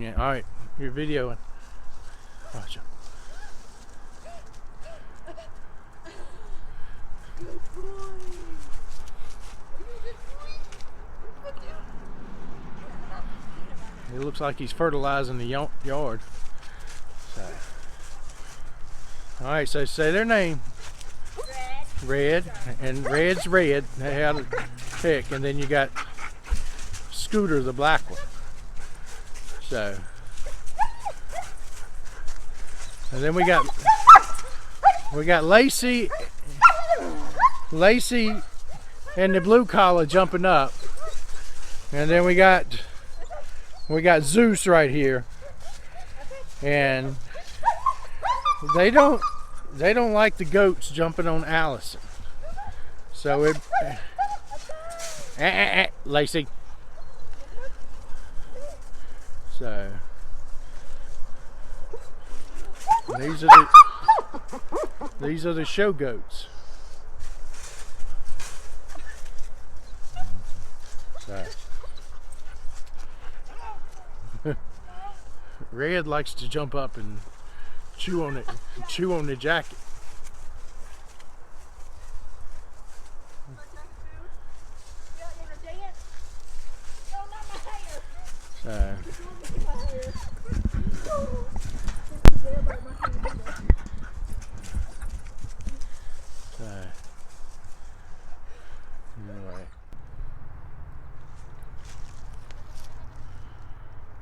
on you. All right, you're videoing. Watch it. It looks like he's fertilizing the yard. So. All right, so say their name. Red, and Red's red. They had to pick, and then you got Scooter, the black one. So, and then we got Lacey and the blue collar jumping up, and then we got Zeus right here, and they don't like the goats jumping on Allison. So it Lacey. So these are the show goats. So Red likes to jump up and chew on the jacket. So anyway.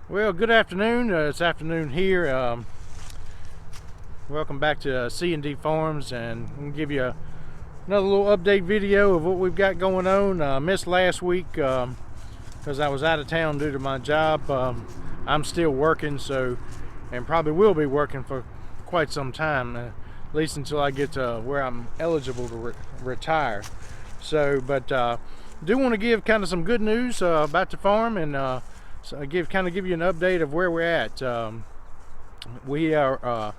Well, good afternoon. It's afternoon here. Welcome back to C&D Farms, and I'm gonna give you another little update video of what we've got going on. Missed last week because I was out of town due to my job. I'm still working, and probably will be working for quite some time, at least until I get to where I'm eligible to retire. So, but do want to give kind of some good news about the farm, and so give you an update of where we're at. We are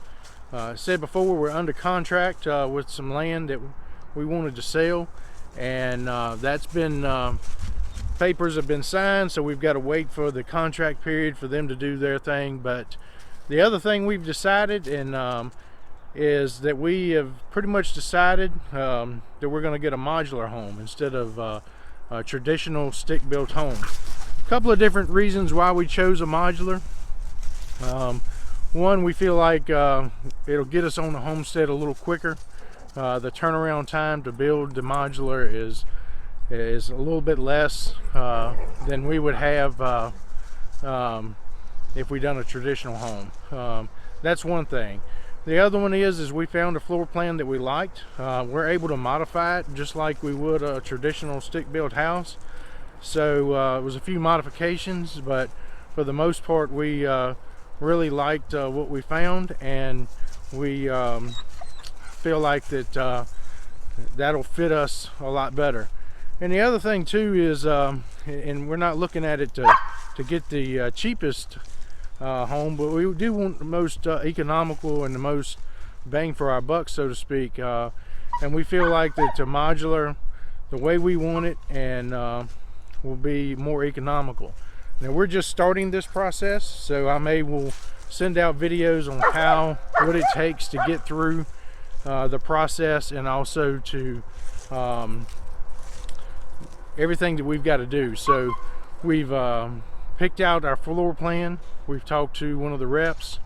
said before, we're under contract with some land that we wanted to sell, and that's been papers have been signed, so we've got to wait for the contract period for them to do their thing. But the other thing we've decided is that we have pretty much decided that we're going to get a modular home instead of a traditional stick-built home. A couple of different reasons why we chose a modular. One, we feel like it'll get us on the homestead a little quicker. The turnaround time to build the modular is a little bit less than we would have if we done a traditional home. That's one thing. The other one is we found a floor plan that we liked. We're able to modify it just like we would a traditional stick-built house. So it was a few modifications, but for the most part we really liked what we found, and we feel like that that'll fit us a lot better. And the other thing too is, and we're not looking at it to get the cheapest home, but we do want the most economical and the most bang for our buck, so to speak. And we feel like that the modular, the way we want it, and will be more economical. Now we're just starting this process, so I will send out videos on what it takes to get through the process, and also to everything that we've got to do. So we've picked out our floor plan. We've talked to one of the reps,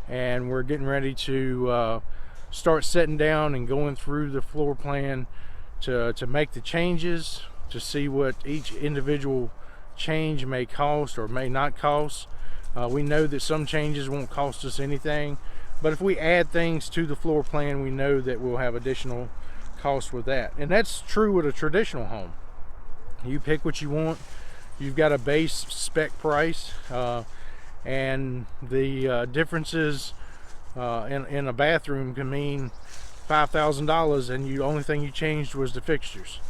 and we're getting ready to start sitting down and going through the floor plan to make the changes, to see what each individual change may cost or may not cost. We know that some changes won't cost us anything, but if we add things to the floor plan, we know that we'll have additional costs with that. And that's true with a traditional home. You pick what you want. You've got a base spec price, and the differences in a bathroom can mean $5,000, and the only thing you changed was the fixtures.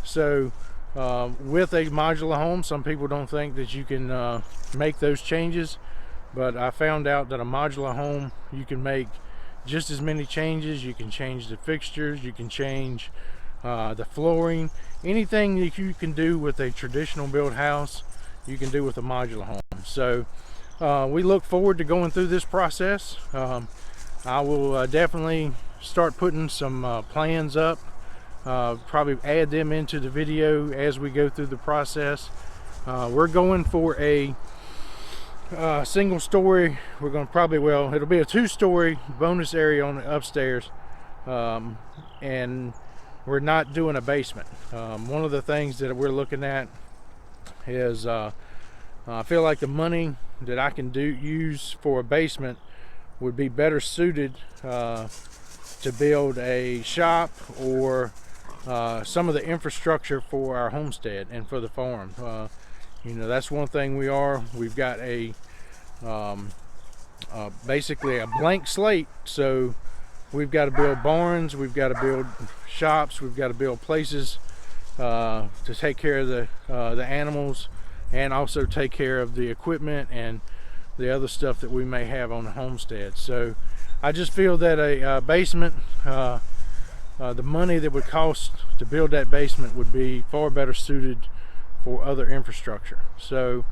So with a modular home, some people don't think that you can make those changes, but I found out that a modular home, you can make just as many changes. You can change the fixtures, you can change the flooring. Anything that you can do with a traditional built house, you can do with a modular home. So we look forward to going through this process. I will definitely start putting some plans up, probably add them into the video as we go through the process. We're going for a single story. We're going to probably, well, it'll be a 2-story bonus area on the upstairs, and we're not doing a basement. One of the things that we're looking at is I feel like the money that I can use for a basement would be better suited to build a shop or some of the infrastructure for our homestead and for the farm. You know, that's one thing we've got a basically a blank slate, so we've got to build barns, we've got to build shops, we've got to build places to take care of the animals, and also take care of the equipment and the other stuff that we may have on the homestead. So I just feel that a basement, the money that would cost to build that basement would be far better suited for other infrastructure. So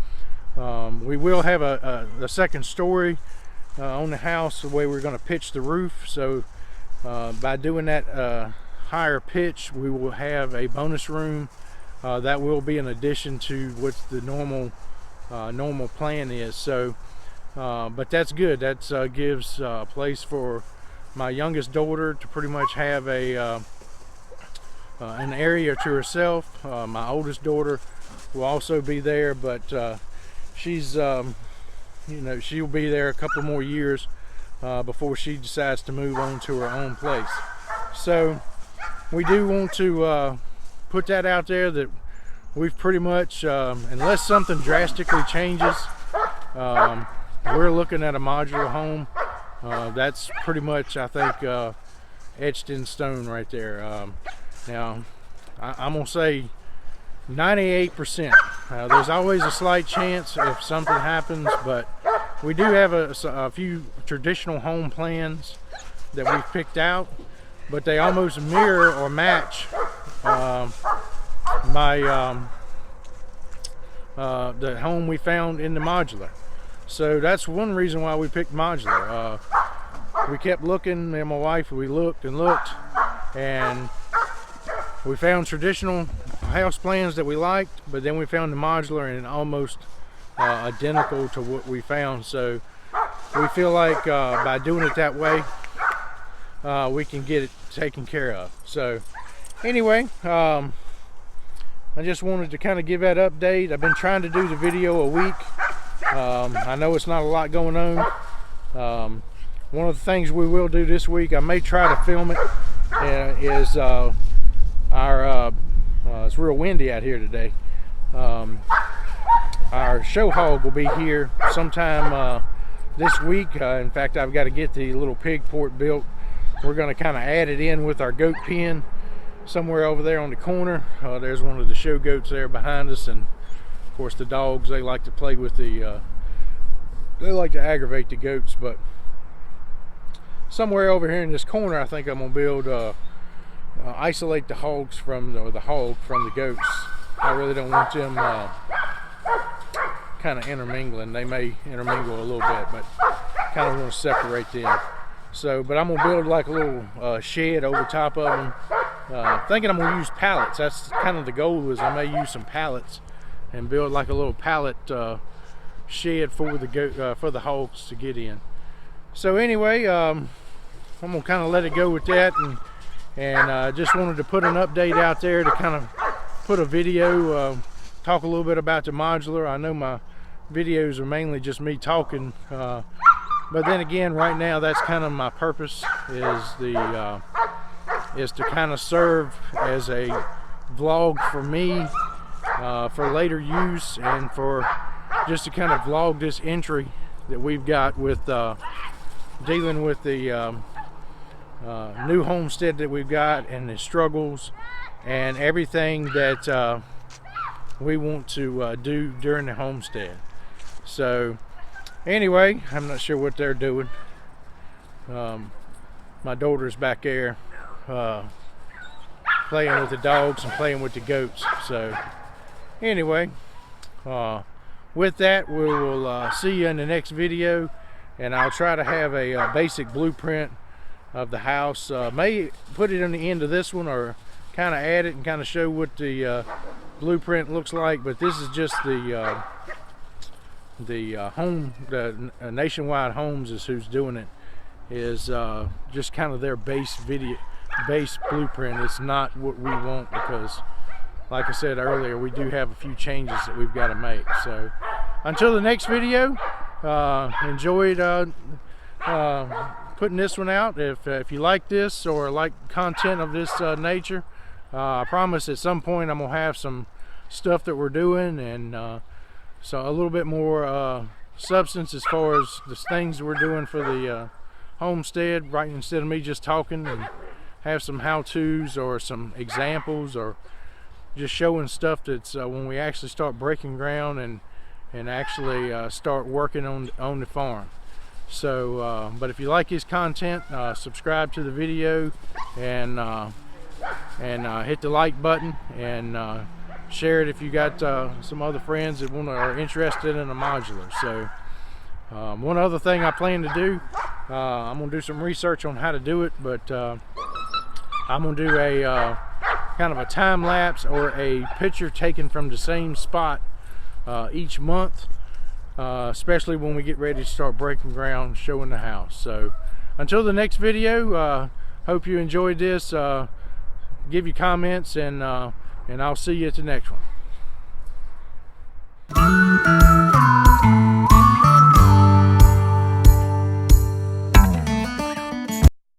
we will have a second story on the house, the way we're going to pitch the roof. So by doing that higher pitch, we will have a bonus room that will be in addition to what the normal plan is. So but that's good. That gives a place for my youngest daughter to pretty much have an area to herself. My oldest daughter will also be there, but she's you know, she'll be there a couple more years before she decides to move on to her own place. So we do want to put that out there, that we've pretty much, unless something drastically changes, we're looking at a modular home. That's pretty much, I think, etched in stone right there. Now, I'm gonna say 98%. There's always a slight chance if something happens, but we do have a few traditional home plans that we've picked out, but they almost mirror or match the home we found in the modular. So that's one reason why we picked modular. We kept looking, me and my wife, we looked and looked, and we found traditional house plans that we liked, but then we found the modular and almost identical to what we found. So we feel like by doing it that way, we can get it taken care of. So anyway, I just wanted to kind of give that update. I've been trying to do the video a week. I know it's not a lot going on. One of the things we will do this week, I may try to film it, is it's real windy out here today. Our show hog will be here sometime this week. In fact, I've got to get the little pig port built. We're going to kind of add it in with our goat pen somewhere over there on the corner. There's one of the show goats there behind us, and of course the dogs, they like to play with the they like to aggravate the goats. But somewhere over here in this corner, I think I'm gonna build isolate the hogs from the hog from the goats. I really don't want them kind of intermingling. They may intermingle a little bit, but kind of want to separate them. So, but I'm gonna build like a little shed over top of them. Thinking I'm gonna use pallets. That's kind of the goal, is I may use some pallets and build like a little pallet shed for the hogs to get in. So anyway, I'm gonna kind of let it go with that, and just wanted to put an update out there to kind of put a video, talk a little bit about the modular. I know my videos are mainly just me talking, but then again, right now that's kind of my purpose, is to kind of serve as a vlog for me, for later use, and for just to kind of vlog this entry that we've got with dealing with the new homestead that we've got, and the struggles and everything that we want to do during the homestead. So anyway, I'm not sure what they're doing. My daughter's back there playing with the dogs and playing with the goats. So anyway, we'll with that, we will see you in the next video, and I'll try to have a basic blueprint of the house. May put it on the end of this one, or kind of add it and kind of show what the blueprint looks like. But this is just the home, the Nationwide Homes is who's doing it, is just kind of their base blueprint. It's not what we want, because like I said earlier, we do have a few changes that we've got to make. So until the next video, enjoyed putting this one out. If you like this or like content of this nature, I promise at some point I'm gonna have some stuff that we're doing, and so a little bit more substance as far as the things we're doing for the homestead, right, instead of me just talking, and have some how-tos or some examples, or just showing stuff that's when we actually start breaking ground and actually start working on the farm. So but if you like his content, subscribe to the video, and hit the like button, and share it if you got some other friends that are interested in a modular. So one other thing I plan to do, I'm gonna do some research on how to do it, but I'm gonna do a kind of a time lapse or a picture taken from the same spot each month, especially when we get ready to start breaking ground, showing the house. So until the next video, hope you enjoyed this. Give your comments, and I'll see you at the next one.